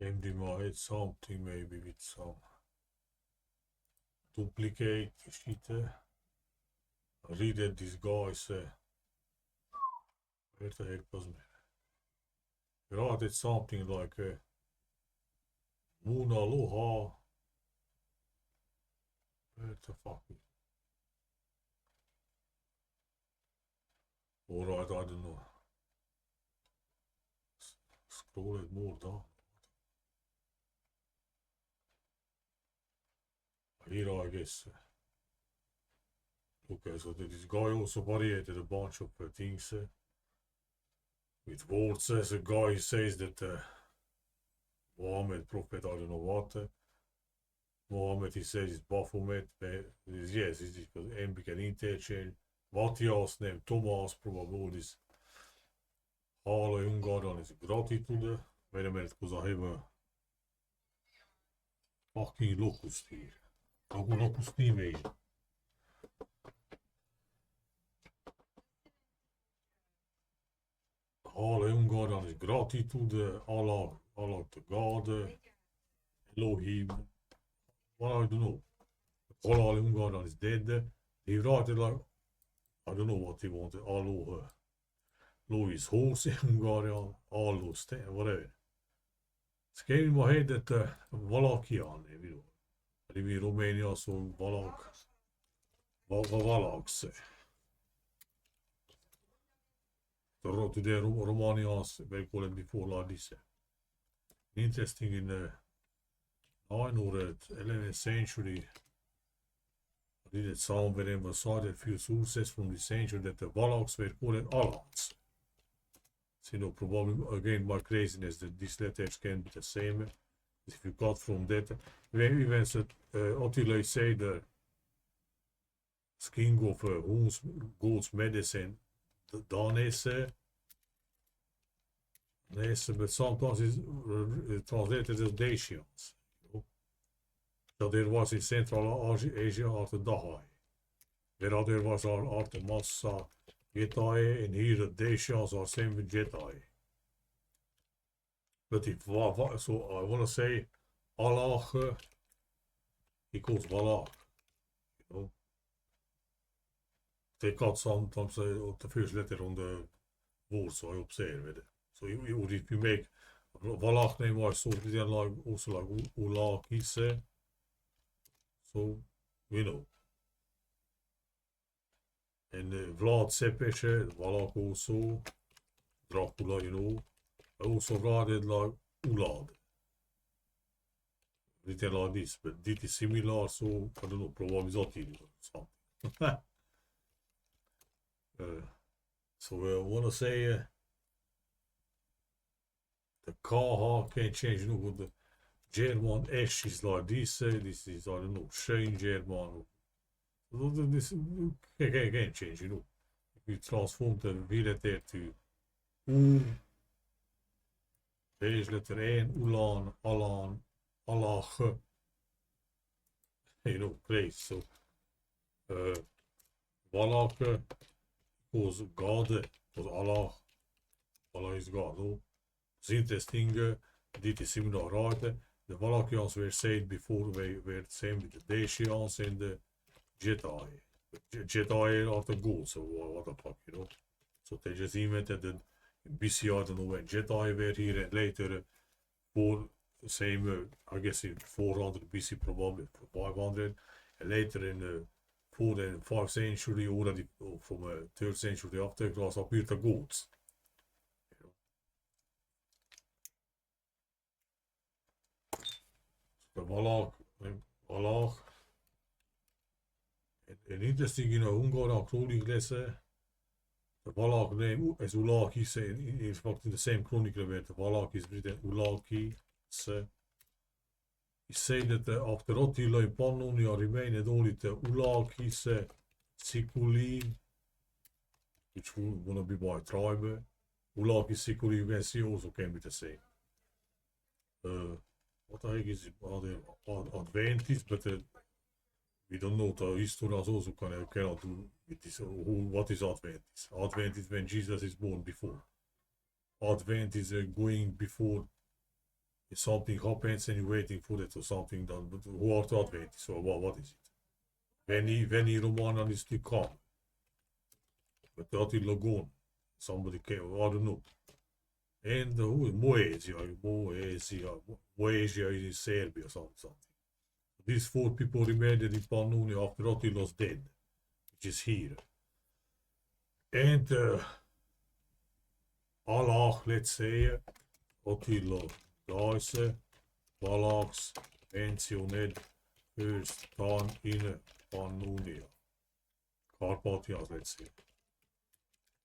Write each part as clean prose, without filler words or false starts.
aimed in my head something maybe with some duplicate shit. I read that this guy said, where the heck was me? Right, it's something like Moon Aloha. Where the fuck is it? Alright, I don't know. Scroll it more down. Here I guess. Okay, so this guy also variated a bunch of things with words. As a guy says that Mohammed, Prophet, I don't know what. Mohammed, he says it's Baphomet. Yes, it's because M can interchange. Matthias named Thomas, probably all this. Hale Ungarn is gratitude. Wait a minute, because I have a fucking locust here. Kako locust niet mee. Hale Ungarn is gratitude. Allah to God. Elohim. Well, I don't know. Hale Ungarn is dead. He wrote it like, I don't know what he wanted. Allah. Louis horse in Hungarian. Allah, whatever. It came in my head that Valachian, you know. Live in Romania, so valachs. Today Romanians, they call it before like this. Interesting in the 9th or 11th century, I did it somewhere and was cited a few sources from the century that the valachs were called Alans. So, you know, probably again my craziness that these letters can be the same. If you got from that, when even said Attila said the king of Huns, goth's medicine, the Danese, but sometimes it's translated as Dacians. You know? So there was in Central Asia after Dahai. Where other was ottomans, getae, and here the Dacians are same with getae. But if so I want to say Allah equals valach, you know. Take out sometimes the first letter on the word, so I observe it. So if you make valach name was so then like also like ulakise, so you know. And Vlad Cepesce, valach also, Dracula, you know. I also read it like Ulad. Written like this, but this is similar, so I don't know, probably Zotiri or something. So I want to say the Kaha can change, you know, with the German S is like this, this is, I don't know, Shane German. This can change, you know. If you transform the V letter to U, deze letter N, Ulan, Alan, Allah, you know, crazy. So, valach was God, was Allah. Allah is God. No? It's interesting. Dit is similar, right? The Valachians were said before they were the same with the Dacians and the getae. Getae are the gods, so what the fuck, you know? So they just invented the BC, I don't know when getae were here, and later for the same, I guess in 400 BC, probably 500, and later in the 4th and 5th century, already from 3rd century after, it was appeared the gods. You know? So the valach, and interesting, you know, Hungarian chronicles, the valach name as Ulaki, in fact, in the same chronicle where the valach is written Ulaki, he said that after Attila in Pannonia remained only the Ulakis, Siculi, which would want to be by tribe. Ulakis, Siculi, you can see also can be the same. What the heck is it? Are they Adventists? But we don't know. The historians also cannot do with this. What is Adventist? Advent is when Jesus is born before. Advent is going before if something happens and you're waiting for it or something, dan hoe hard dat weet hij. So what is it? When Roman is to come. But dat hij Lagoon. Somebody came, I don't know. And Moesia is in Serbia or something. These 4 people remained in Pannonia after Attila was dead, which is here. And Allah, let's say, Attila dies, valachs mentioned first time in Pannonia. Carpathians, let's say.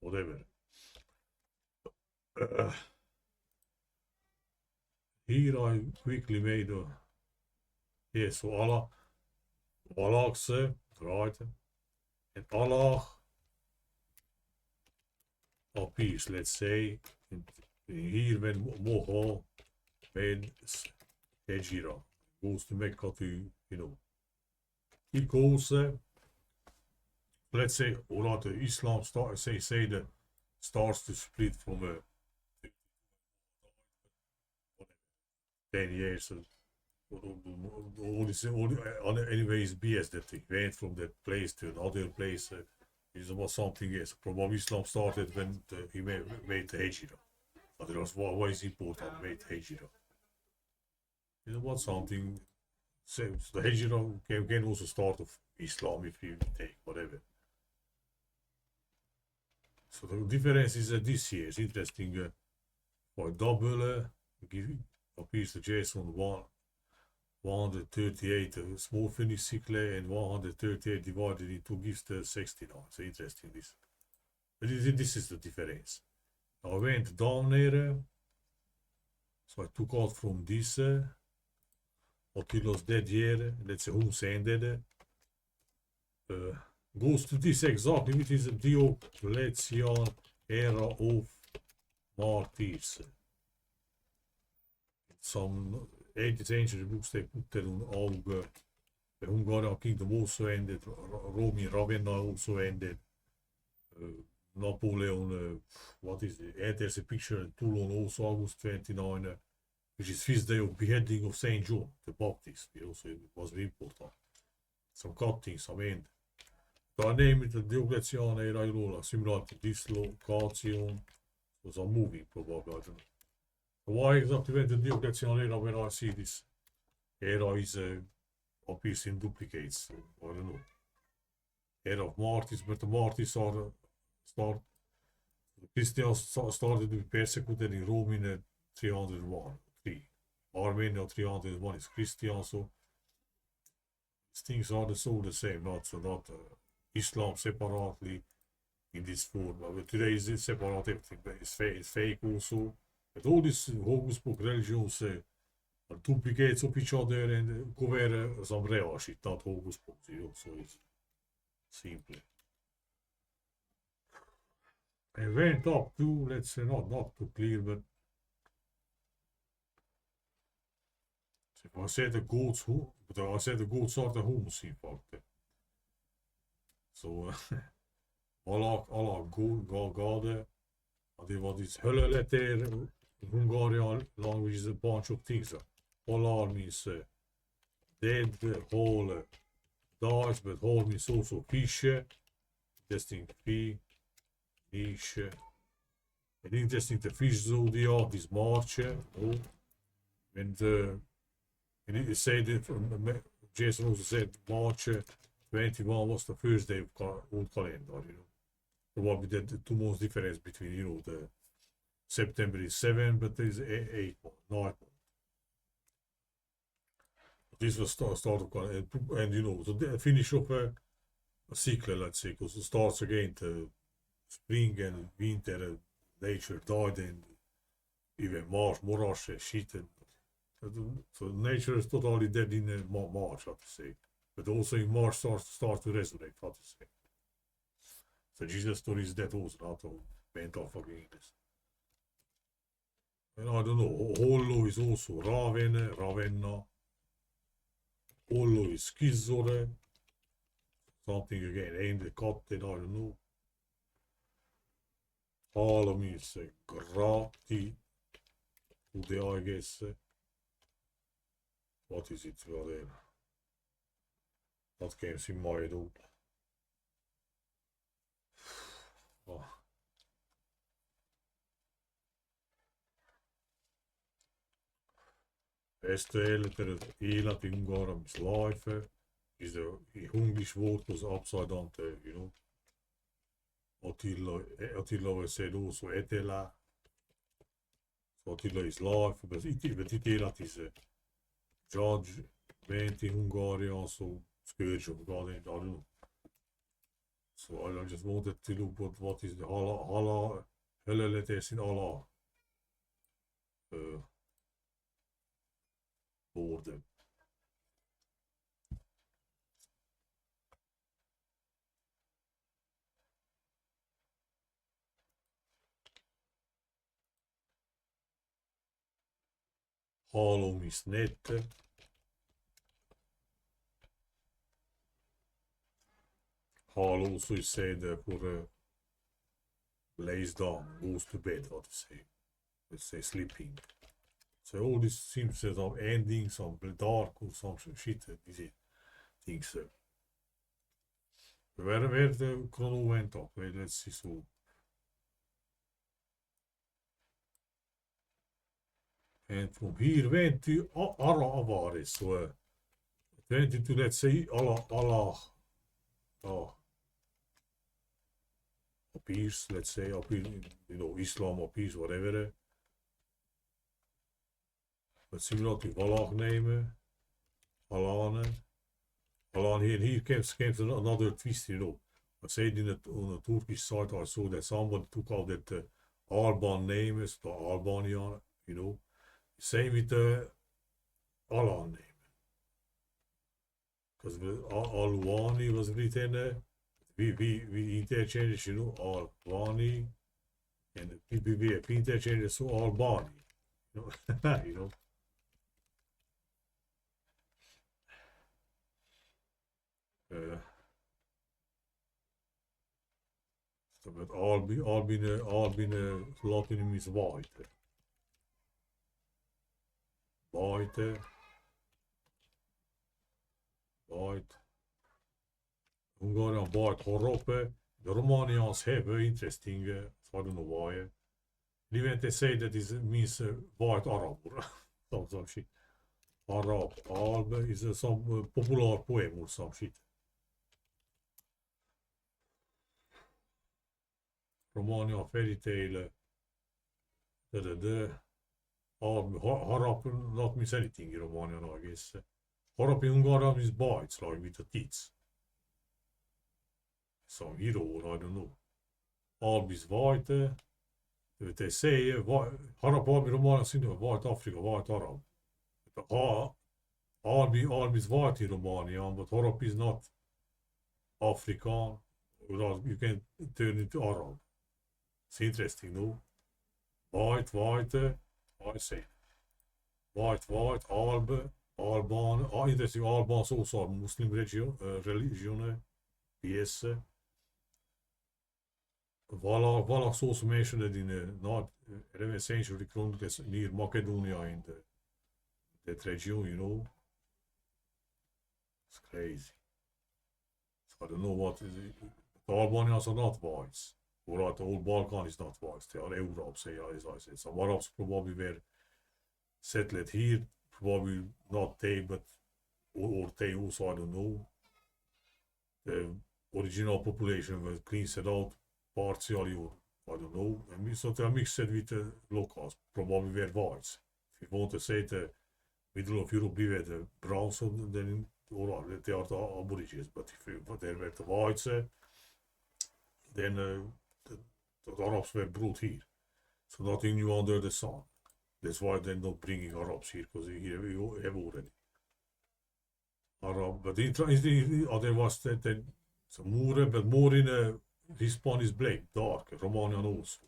Whatever. Here I quickly made a yes, so Allah, valachs, right? And Allah appears, let's say, here when Moha made Hejira, goes to Mecca to, you know, he goes, let's say, alright, Islam starts to split from 10 years. Anyways, BS that he went from that place to another place. It was something else. Probably Islam started when he made the Hijrah. But it was why is important made Hijrah. It was something. So the Hijrah can also start of Islam if you take whatever. So the difference is that this year is interesting. For double, appears to Jason 138 small finish cycle and 138 divided into gives the 69. So interesting this. This is the difference. I went down there. So I took out from this. Attila's dead year. Let's say who's ended. Goes to this exactly, which is the Diocletian era of martyrs. Some 18th century books they put there on all the Hungarian kingdom also ended, Roman Ravenna also ended, Napoleon, what is it? And there's a picture in Toulon also August 29, which is feast day of beheading of Saint John the Baptist. Also it was very important. Some cuttings, some end. I name it the Diocletian era, similar to dislocation. It was a movie probably, I don't know. Why exactly when the Diocletian era when I see this era is appears in duplicates? I don't know. Era of martyrs, but the martyrs the Christians started to be persecuted in Rome in 301. 3. Armenia 301 is Christian, so things are the same, not Islam separately in this form. But today is separate everything, but it's fake also. But all these hocus pocus religions are duplicates of each other and cover some real shit, not hocus pocus, so it's simple. I went up to, let's say, not too clear, but I said the goats are the humans in fact. So, alla gade, what is letter in Hungarian language is a bunch of things. Alar means dead, whole, dies, but whole means also fish, interesting fish, and interesting the fish zodiac is March, and it said that Jason also said March 21 was the first day of old calendar, Probably the 2 months difference between, the September is 7, but there is 8 months, 9 months. This was start of calendar, and so the finish of a cycle, let's say, because it starts again to spring and winter, nature died, and even March, morass, shit. So nature is totally dead in March, how to say. But also in March starts to resurrect, how to say. So Jesus story is dead also, not all mental fucking English. And I don't know, Hollo is also Ravenna. Hollo is Skizore. Something again, ain't the katten, I don't know. Hala means grati, I guess. what is it? Whatever. That comes in my head up. Oh. Beste het élet in Ungarn is life. Is the English word was upside down, you know. Attila said also etela. So Attila is life, but it élet is judge, went in Hungary also, scourge of God, I don't know. So I just wanted to look at what is the hala, letters in Allah. Woorden. Halom is net. Hal also is said for lays down, goes to bed, what to say. Let's say sleeping. So all these seems to have endings, some dark or some shit, these things. Where the chrono went up, let's see so. And from here went to Avaris, so went into, let's say, Allah, appears, let's say, appears, you know, Islam appears, whatever. Let's see, we not die valach nemen, Alane. Alan here comes another twist, you know. I said on the Turkish side, I saw that somebody took out that Alban names, the Albanian, you know. Same with the Alan name. Because Alwani was written, we interchanged, you know, Alwani, and we interchanged to Albani, you know, you know. But Albine Latin means white. White. Hungarian white Horope. The Romanians have interesting, so I don't know why. Even they say that it means white Arab or some shit. Arab. Alb is some popular poem or some shit. Romanian fairy tale. Harap not means anything in Romanian, I guess. Harap in Hungarian means bites, like with the teeth. Some hero, I don't know. Alb is white. They say Harap Alb in Romanian is white Africa, white Arab. Alb is white in Romanian, but Harap is not African. You can turn into Arab. It's interesting, no? White, I say. White, Alban, interesting, Albans also are Muslim religion, yes. Valach's also mentioned in the 11th century chronicles near Macedonia in that region, you know. It's crazy. So I don't know what is it. The Albanians are not whites. Alright, the whole Balkan is not whites. They are Arabs, as I said. Some Arabs probably were settled here, probably not they, but or they also, I don't know. The original population was cleansed out partially, or I don't know. And so they are mixed with the locals, probably were whites. If you want to say the middle of Europe, we were the browns, then alright, they are the aborigines. But if they were the whites, then the Arabs were brought here. So nothing new under the sun. That's why they're not bringing Arabs here, because here we have already Arab. But there was that more, but more in Hispan is black, dark, Romanian also.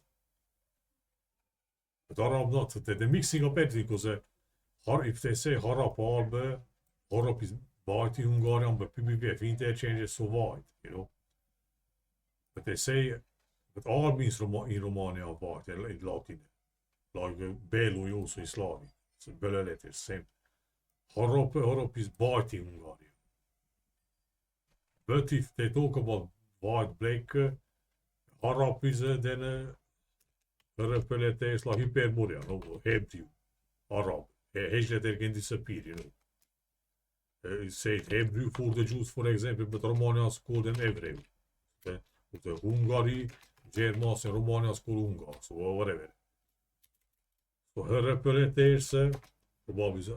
But Arab not. They're mixing up everything, because if they say Harap Albe, Harap is white in Hungarian, but PBPF interchanges so white, you know. But they say, but Alb means in Romania white, in Latin. Like Belu also in Slavic. It's Bele letters, same. Horop is biting Hungary. But if they talk about white, black, Horop is then repellete is like Hyperborea, no, Hebrew, Arab. Hejleter can disappear, you know. Say it Hebrew for the Jews, for example, but Romanians call them Hebrew. The Hungary, Germans and Romanians call Ungar, so whatever. So her repelleters, probably,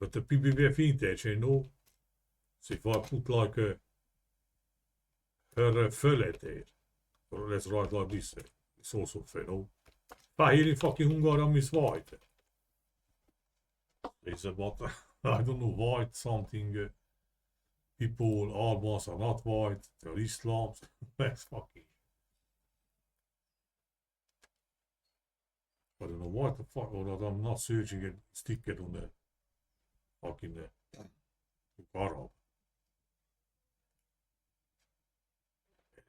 but the PBB vintage, you know. So if I put like her fölleter, or let's write like this, it's also fair, no? But here in fucking Hungary is white. It's about, I don't know, white something. People, Albans are not white, they're Islams. That's fucking. I don't know what the fuck, or that I'm not searching and stick it on the fucking Arab.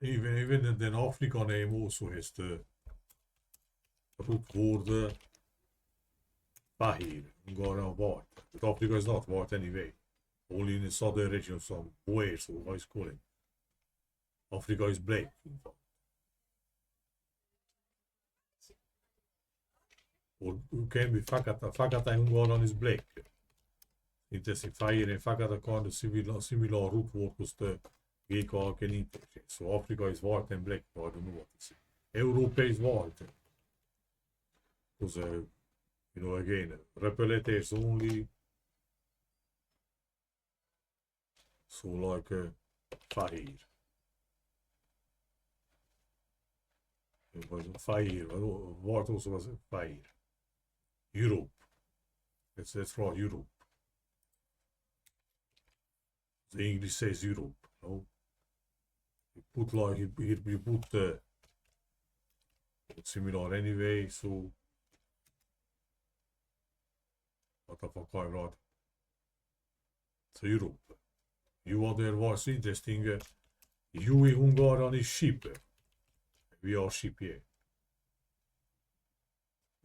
Even den Afrika name also has the rootwoorden Bahir, Hungarian white. But Africa is not white anyway. Only in the southern region, some Wales or what is calling. Africa is black, in fact. Or can be Fakata Hungarian is black. Interesting. Fire and Fakata kind of similar root word was the GK can interchange. So Africa is white and black. I don't know what it's. Europe is white. Because, you know, again, repelleters only. So like fire. It was fire. What also was fire? Europe. That's right, Europe. The English says Europe. No? You put like you put similar anyway. So what the fuck I write? So Europe. You are there was interesting. You in Hungarian is sheep. We are sheep here.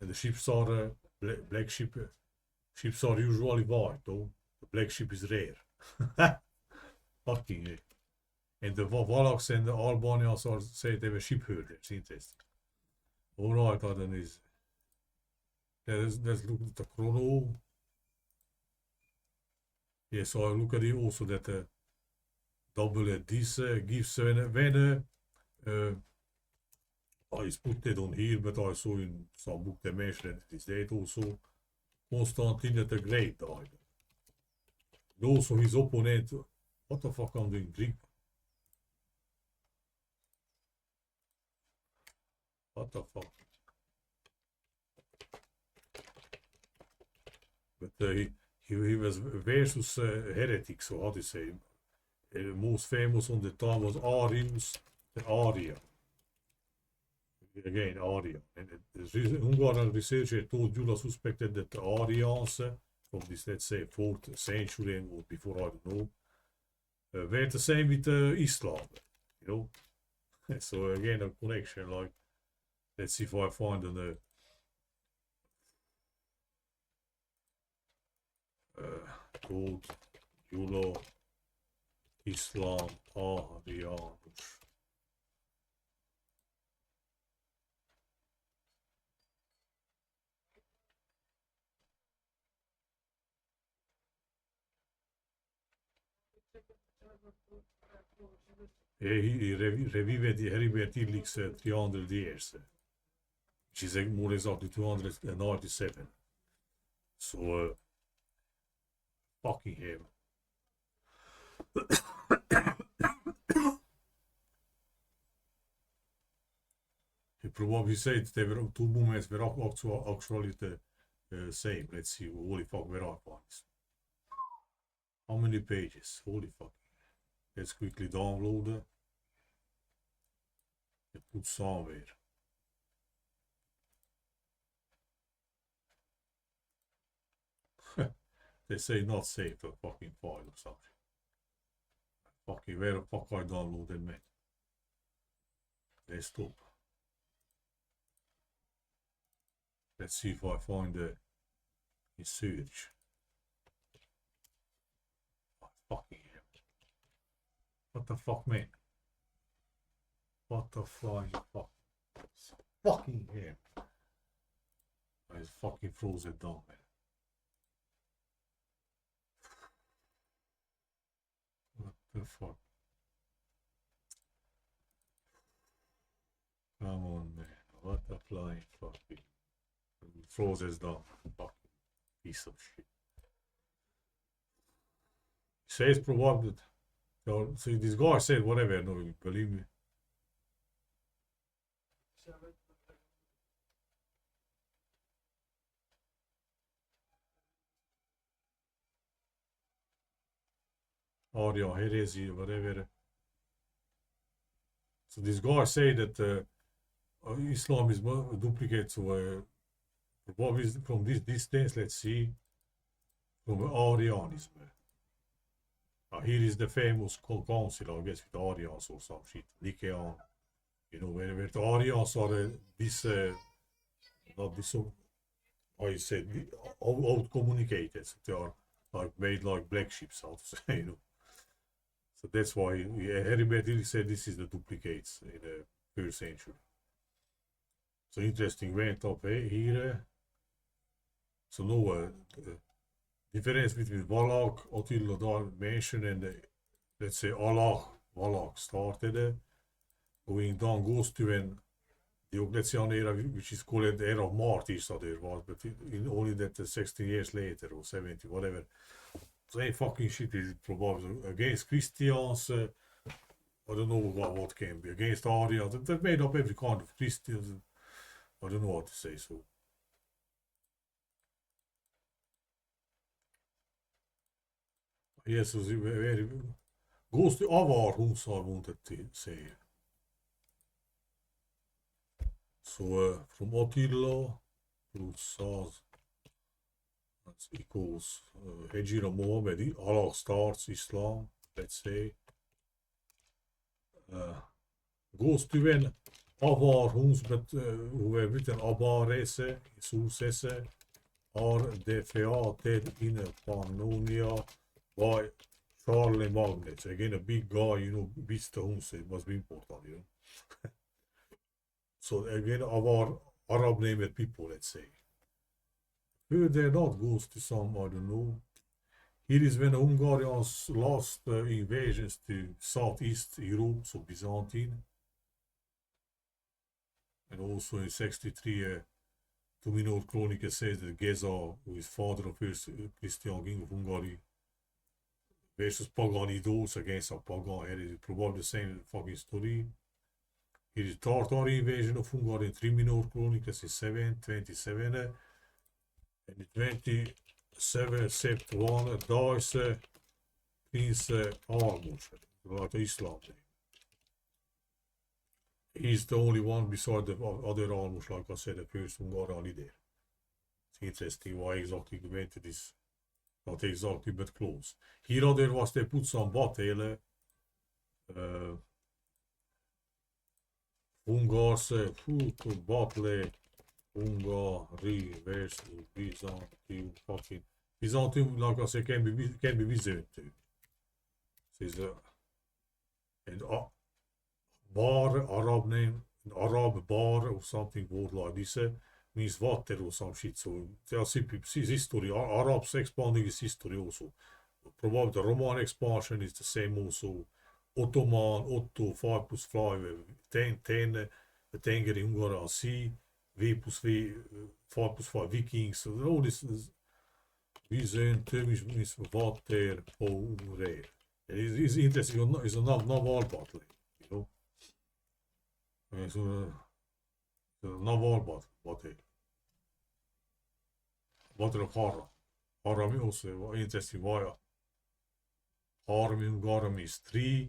And the ships are black sheep. Ships are usually white, though. The black sheep is rare. Fucking hell. And the valachs and the Albanians are say they were sheep herders. Interesting. Alright, then is. Let's look at the chrono. Yeah, so I look at it also that double this gives when I put it on here, but I saw in some book they mentioned that this date also Constantine the Great died. And also his opponent, what the fuck I'm doing Greek? What the fuck? But he was versus heretics, so how to say. Most famous on the time was Arius and Aria. Again, Aria. And the Hungarian researcher told Jula suspected that the Arians from this, let's say, 4th century or before, I don't know, were the same with Islam, you know. So again, a connection, like, let's see if I find an called Jula Islam Arianus. He revived Heribert Illich's 300 years, which is more exactly 297. So, fucking hell. He probably said there were two movements were actually the same. Let's see, holy fuck, where are ones? How many pages? Holy fuck. Let's quickly download it and put somewhere. They say not safe the fucking file or something. Fucking where the fuck I downloaded, man? Let's stop. Let's see if I find the search. Fucking hell. What the fuck, man? What the flying fuck? Fucking hell. I just fucking froze it down, man. What the fuck? Come on, man. What the flying fucking froze it down. Fucking piece of shit. Says probably. So this guy said whatever. No, believe me. Audio heresy, whatever. So this guy said that Islam is a duplicate. So probably from this distance, let's see, from Arianism. Here is the famous council, I guess, with Arians or some shit, Lycaon. You know, where the Arians are not this, I said, out communicated. So they are like made like black ships, how to say, you know. So that's why Heribert said this is the duplicates in the first century. So interesting went up here. So no difference between valach, Attila mentioned, and let's say valach started. Going down goes to when Diocletian era, which is called the era of martyrs, that there was, but only that 16 years later or 70, whatever. So fucking shit is probably against Christians. I don't know what can be against Arians. They made up every kind of Christians. I don't know what to say. So yes, so very goes to our Huns, I wanted to say. So from Attila to Saz, that's equals Hejira Mohammed. Allah starts Islam, let's say. Goes to when Avar Huns, but who were written Avarese, Susese, are defeated in Pannonia by Charlemagne. So again, a big guy, you know, beats the Huns. It must be important, you know. So again, our Arab named people, let's say. Further not goes to some, I don't know. Here is when the Hungarians lost invasions to Southeast Europe, so Byzantine. And also in 63, Tuminor Chronica says that Geza, who is father of first Christian king of Hungary, versus pagan idols against a pagan heritage. Probably the same fucking story. Here is Tartar invasion of Hungary in 3 Minor Chronicles in 727. And in 27 Sept 1 dies Prince Armuz, like Islam name. He's the only one beside the other Armuz, like I said, the first Hungarian leader. It's interesting why exactly we went to this. Not exactly, but close. Here other was they put some battle. Hungars, battle, Hungary versus Byzantium, fucking Byzantium, like I said, can be Byzantium too. Says and bar, Arab name, Arab bar or something word like this means water or some shit. So they'll see history. Arabs expanding is history also. Probably the Roman expansion is the same also. Ottoman, Otto, 5 plus 5, 10, 10, the Tenger in Hungary Sea, V plus V, 5 plus 5 Vikings. So all this is Byzantium means water, rare. It's interesting, it's a naval battle, you know. It's a naval battle. Battle of Hara. Hara also interesting why Harmim Garam is 3.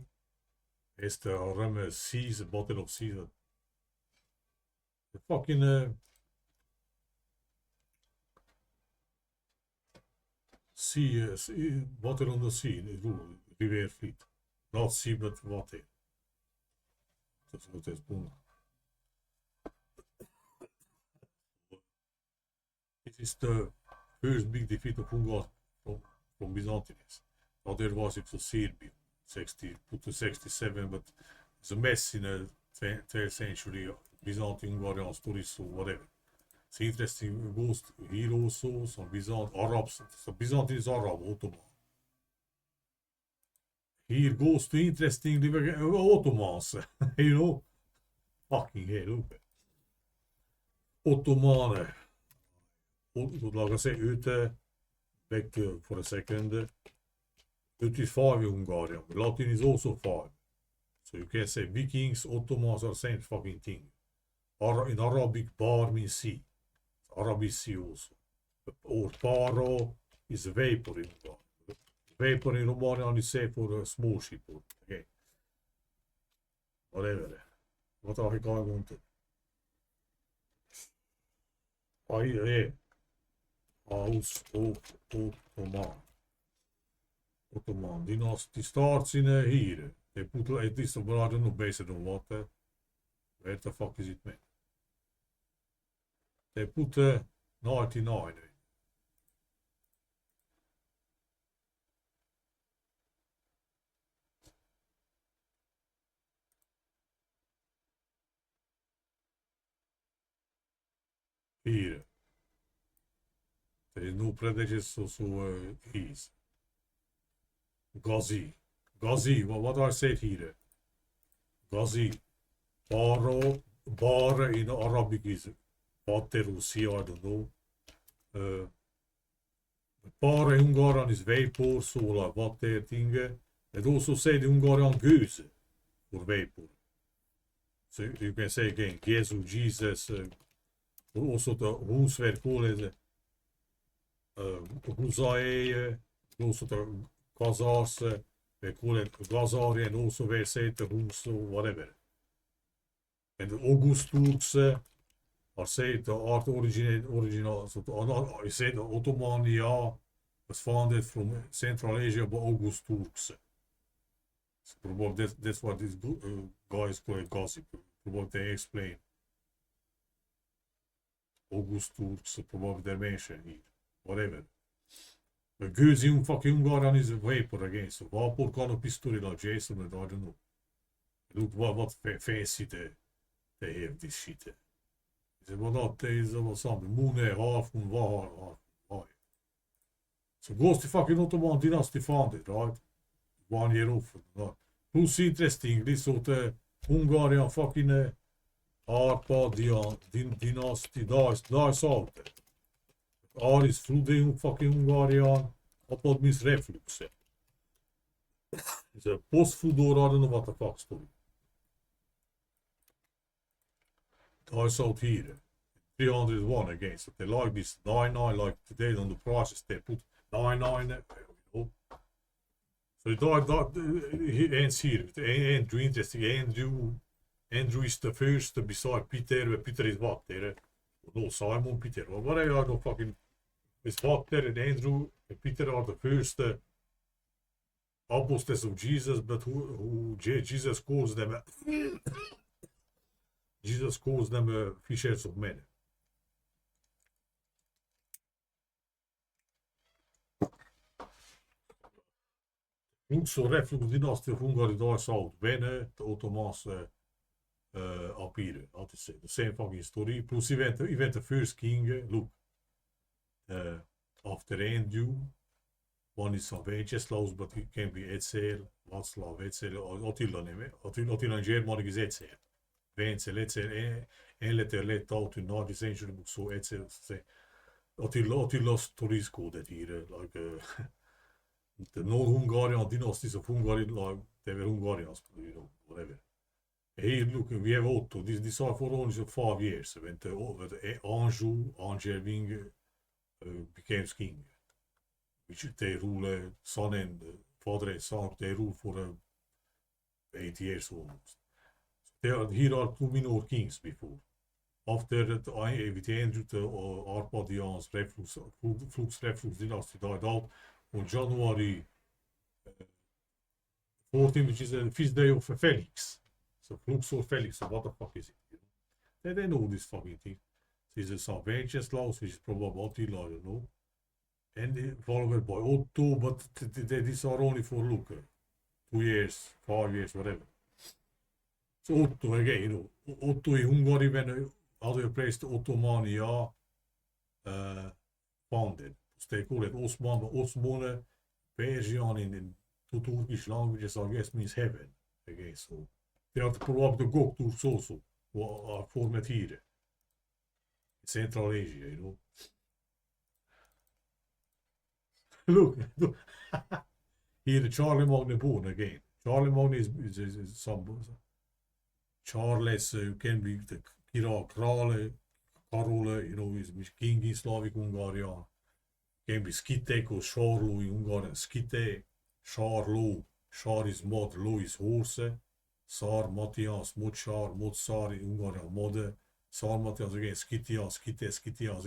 Is the Remme Seas, the Battle of Seas. The fucking sea, Battle on the Sea, River Fleet. Not sea, but water. That's what it's boom. It is the first big defeat of Hungary from Byzantines. Otherwise it was Serbia, 60 put to 67, but it's a mess in the 12th century, Byzantine Hungarian stories, so whatever. It's interesting, goes here also, some Arabs, so Byzantine is Arab, Ottoman. Here goes to interesting Ottomans, you know, fucking hell, look. Ottomanen, like I say, back for a second, it is 5 in Hungarian, Latin is also 5. So you can say Vikings, Ottomans are same fucking thing. In Arabic, bar means sea. Arabic sea also. Or paro is vapor in Hungarian. Vapor in Romanian is say for a small ship. Okay. Whatever. What are we going to? Ottoman dynasty starts in here. They put at least, but I don't know based on what. Where the fuck is it, man? They put 99. Here. There is no predators, so he's. Ghazi. Ghazi, what I said here? Ghazi. Bar in Arabic is water or sea, I don't know. Bar in Hungarian is vapor, so like water thing. And also say the Hungarian göze for vapor. So you can say again, Jesus, Jesus. Also the Huns were called Guzae, also the Khazars, they call it Gazari, and also they say the Huns, whatever. And the August Turks are said the art original, so I said the Ottomania was founded from Central Asia by August Turks. So probably that's what these guys call it gossip. Probably they explain. August Turks, probably they mention here. Whatever. The goods in fucking Hungarian is a vapor again, so vapor kan op history like Jason, but I don't know. Look what fancy they have this shit. Is what that there is about something. Moon half, moon half. So goes to fucking Ottoman dynasty founded, right? 1 year off. Right? Plus interesting, this sort of Hungarian fucking Arpadian dynasty dies out. R is flooding fucking Hungarian. Apod means reflux. It's a post-flood, I don't know what the fuck story. Dies out here. 301 again. So they like this 99, like today on the prices, they put 99. You know. So it died, ends here. Andrew, interesting. Andrew is the first beside Peter. Peter is what? There. No, Simon Peter. What I don't fucking. Is Walter and Andrew and Peter are the first apostles of Jesus, but who Jesus calls them Jesus calls them fishers of men. Flux or reflux dynasty of Hungary dies out when the Ottomans appear. Altijd say the same fucking story. Plus he went the first king. Look. After Andrew, one is van Wenceslaus, but it can be Etzel, Václav, Etzel, Attila neme. Attila in Germanic is Etzel. Wenzel, Etzel, and later led out in 19th century book, so Etzel, say, Attila's stories coded here, like the non-Hungarian dynasties of Hungary, like they were Hungarians, you know, whatever. Here, look, we have Otto, this are for only 5 years, when the Anjou, became king, which they rule son and father and son. They rule for 8 years almost. So here are 2 minor kings before. After that, with Andrew, the Arpadians reflux dynasty died out on January 14, which is the feast day of Felix. So Flux or Felix, so what the fuck is it? You know? They know this fucking thing. This is some Wenceslaus, which is probably Attila, you know. and followed by Otto, but these are only for look, 2 years, 5 years, whatever. So Otto again, Otto in Hungary when other place the Ottomania founded. So they call it Osman, but Osmanlı, Persian in two Turkish languages, I guess means heaven. Again, so they are probably the goth Turks also, who are formed here in Central Asia. Look, here Charlie Magne born again. Charlie Magne is some Charles can be the Krale, Karole, is king in Slavic Hungaria. Can be Skite, called Charlo in Hungarian. Skite, Charlo, Char is mod, Lo is horse. Sar, Matthias, Motsar, Motsar in Hungarian, Mode. Sar, Matthias again, Skitia, Skitia,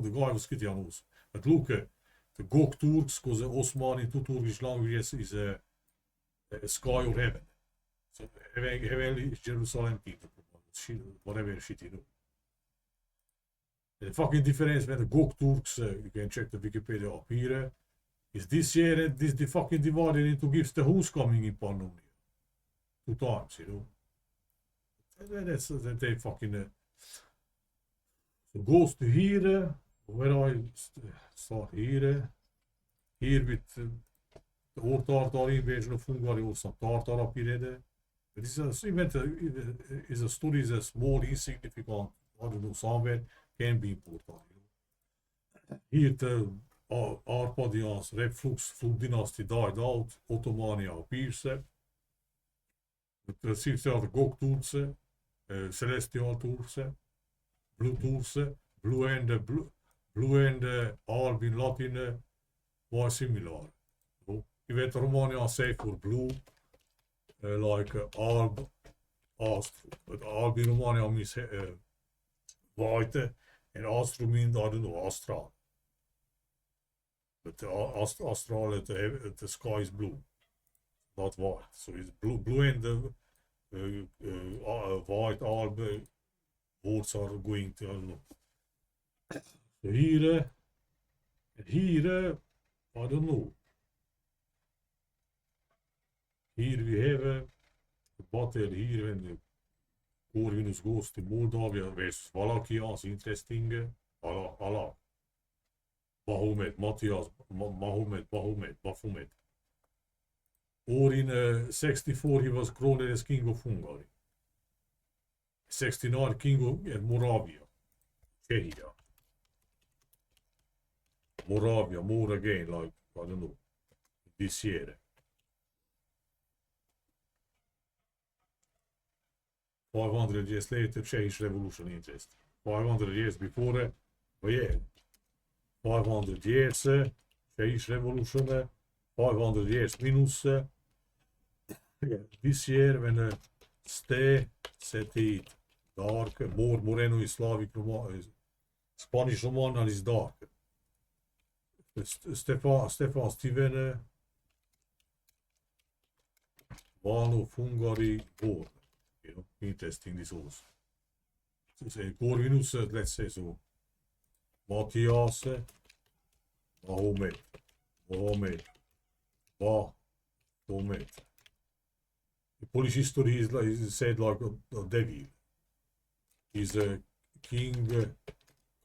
the guy was Skitia also. But look, the goth Turks, because the Osman in two Turkish languages is a sky or heaven. So heaven is Jerusalem kingdom, whatever shit. The fucking difference when the goth Turks, you can check the Wikipedia up here, is this year and this the fucking divided into gifts the who's coming in Pannonia. 2 times, And that's they fucking so goes to here, where I start here with the old Tartar invasion of Hungary, or some Tartar up here. But this event is a story is a small, insignificant, I don't know, somewhere can be important. Here the Arpadians, reflux dynasty died out, Ottomania appears. But since they are the goth Turks, celestial Turks, blue Turks, blue and Alb in Latin was similar. So, you weet Romania say for blue, like Alb, Astro. But Alb in Romania means white, and Astro means, I don't know, astral. But the astral, the sky is blue, not white. So it's blue and white Alb words are going to, I don't know. So here, I don't know. Here we have a battle here when the Corvinus goes to Moldavia versus Valachians, interesting. Allah. Mahomet, Matthias, Baphomet. Or in 64 he was crowned as king of Hungary. 69 king of Moravia, Czechia. Moravia, more again, like, I don't know, this year. 500 years later, Czech revolution interest. 500 years before, but yeah, 500 years, Czech revolution, 500 years minus. This year, when stay set it dark, more Moreno is Slavic Roman, Spanish Roman is dark. Stefan Steven, one of Hungary born. Interesting this also. So, Corvinus, let's say so. Matthias, Mahomet. The Polish history is said like a devil. He's a king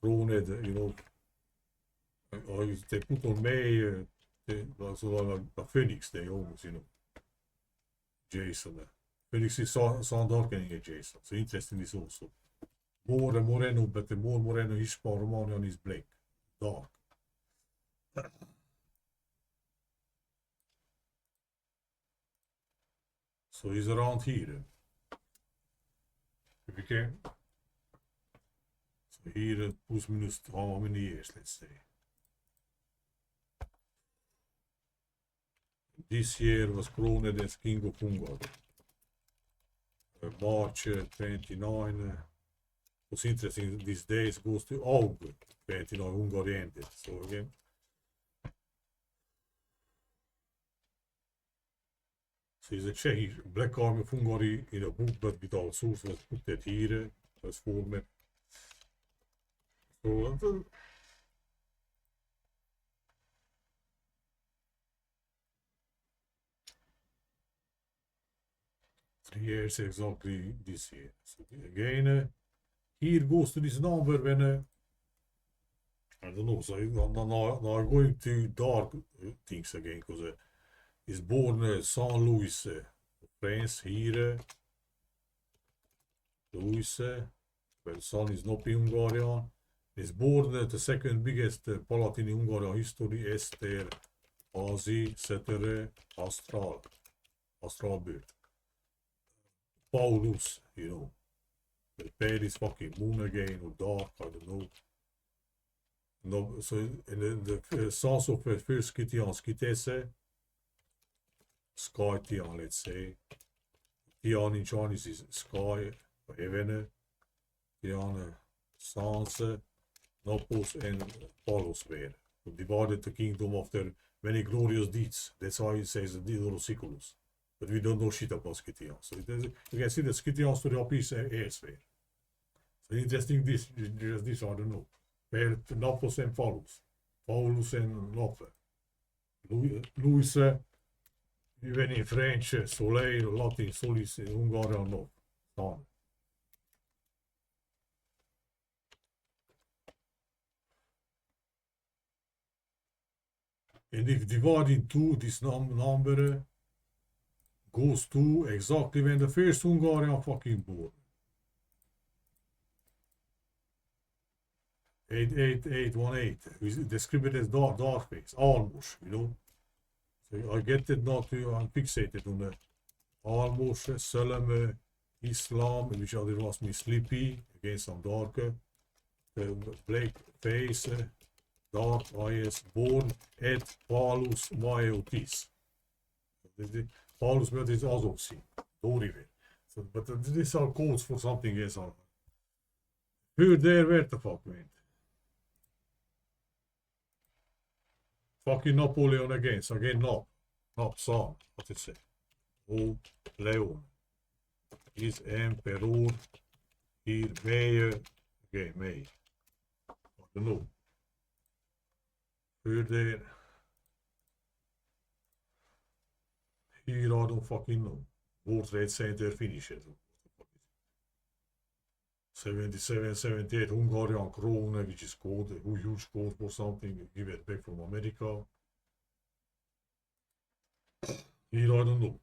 crowned, they put on May, so like a phoenix, they almost, Jason. Phoenix is sound darkening at Jason, so interesting this also. More Moreno, but the more Moreno Hispano Romanian is black, dark. So he's around here. If we can. So here, plus minus how many years, let's say. This year was crowned as King of Hungary. March 29. What's interesting, these days goes to August 29, Hungary ended. So again. So he's a Czech Black Army of Hungary in a book, but without source was put that here, was formed. So Yes, exactly this year. So again, here goes to this number when I don't know. So now I'm going to dark things again because he's born Saint Louis, France. Here, Louis, well, son is not in Hungarian. He's born the second biggest Palatine in Hungarian history, Ester, Asi, Cetere, Astral birth. Paulus, the Paris fucking moon again or dark, I don't know. No, so in the sense of first Kitian Skitese, Sky Tian, let's say. Tian in Chinese is sky, heaven, Tian, Sanse, Nopos, and Paulus were. Who divided the kingdom after many glorious deeds. That's why he says the deed of Siculus. But we don't know shit about Scythians. So you can see that Scythians to the appease elsewhere. So interesting this, I don't know. Where Naples and Paulus. Paulus and Naples. Louis, even in French, Soleil, Latin, Solis, Hungarian, no. Sun. And if dividing two, this number goes to exactly when the first Hungarian fucking born. 88818, described as dark face, almost, So I get it not to, I'm fixated on the almost, Salem, Islam, which other was me sleepy, again some darker, black face, dark eyes, born at Paulus Maiotis. Paulus werd is also seen, Doriver. So, but these are codes for something else. Hur there werd the fuck, man? Fucking Napoleon again not son, what it say? O Leon. Is emperor hier Mayor, okay, May. I don't know. Hur there. Here I don't fucking know. World Trade Center finish it. 77, 78, Hungarian krona, which is called a huge code for something, give it back from America. Here I don't know.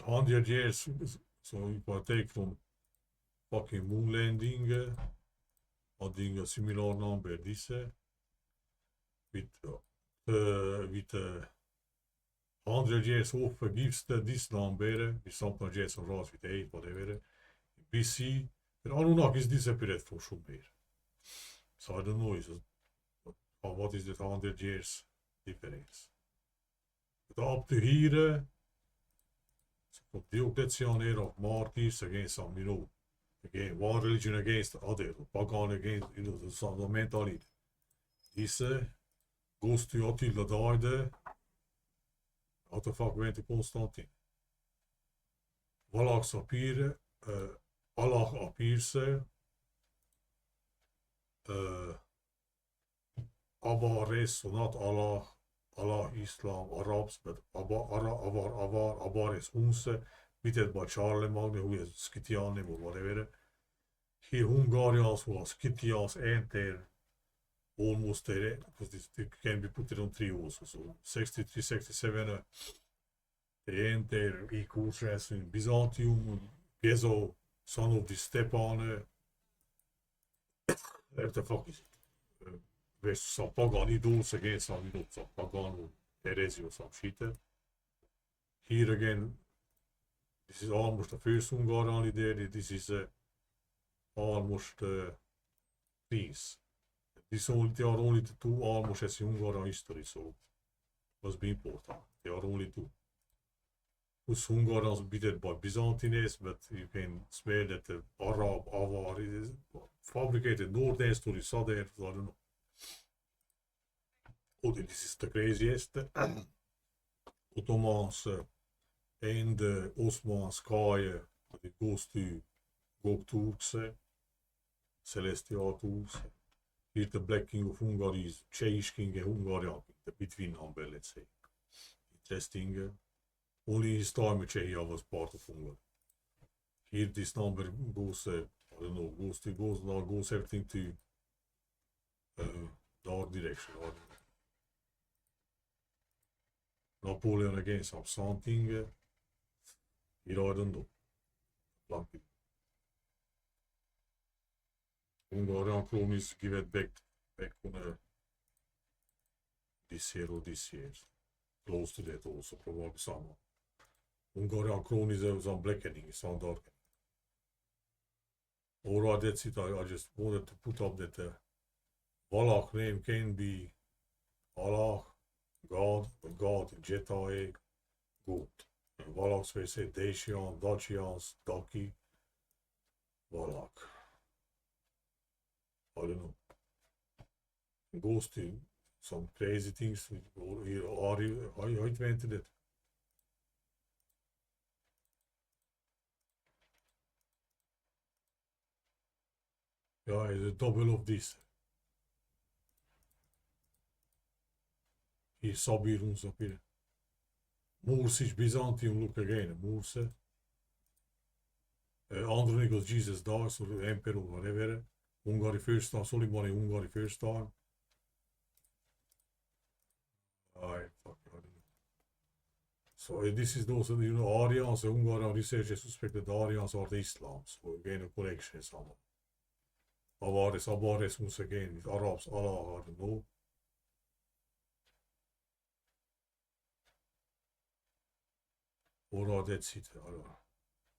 100 years, so if I take from fucking moon landing, adding a similar number, this, with 100 years off gives this number, with sometimes years on rise with 8, whatever, BC, the Anunnakis disappeared for somewhere. So I don't know what is that 100 years difference. But up to here, so Diocletian era of martyrs against some, again, one religion against the other, pagan against, the mentality. This goes to Attila died. What the fuck went to Constantine? Valachs appear, Allah appears, Abba race, so not Allah Islam, Arabs, but Abba is Huns, beaten by Charlemagne, who is Scythian name or whatever. Here Hungarians was Scythians enter almost there, because this can be put on 3 also. So 63, 67, they enter equals as in Byzantium, Gezo, son of the Stepan, what the fuck is it? There's some pagan idols against some pagan heresy or some shit. Here again, this is almost the first Hungarian idea, this is almost things. There are only the 2 almost as in Hungarian history, so must be important. There are only 2. Plus Hungarians beaten by Byzantines, but you can smell that the Arab, Avar is fabricated northern story, southern, I don't know. Oh, this is the craziest. Ottomans and Osman sky, it goes to goth Turks, Celestial Turks. Here the Black King of Hungary is Czech King and Hungarian King, the between number, let's say. Interesting. only his time Czechia was part of Hungary. Here this number goes, I don't know, goes everything to the other direction. Napoleon again, something. Here I don't know. Lucky. Hungarian cronies give it back on this year or this year. Close to that also, probably someone. Hungarian cronies are some blackening, some darkening. Alright, that's it. I just wanted to put up that valach name can be valach, God, getae, goth. And valachs we say Dacian, Dacians, Daki, valach. I don't know. Goes to some crazy things. I invented it. Yeah, it's a double of this. Hier Sabirun's up here. Moorish Byzantium, look again. Moors. Andronikos Jesus dies, or emperor, whatever. Hungary first time, Solimani Hungary first time. Fuck, I don't know. So this is those, Aryans, Hungarian researchers suspected the Aryans are the Islam. So again, a connection somehow. Avares again with Arabs, Allah, I don't know. Alright, that's it.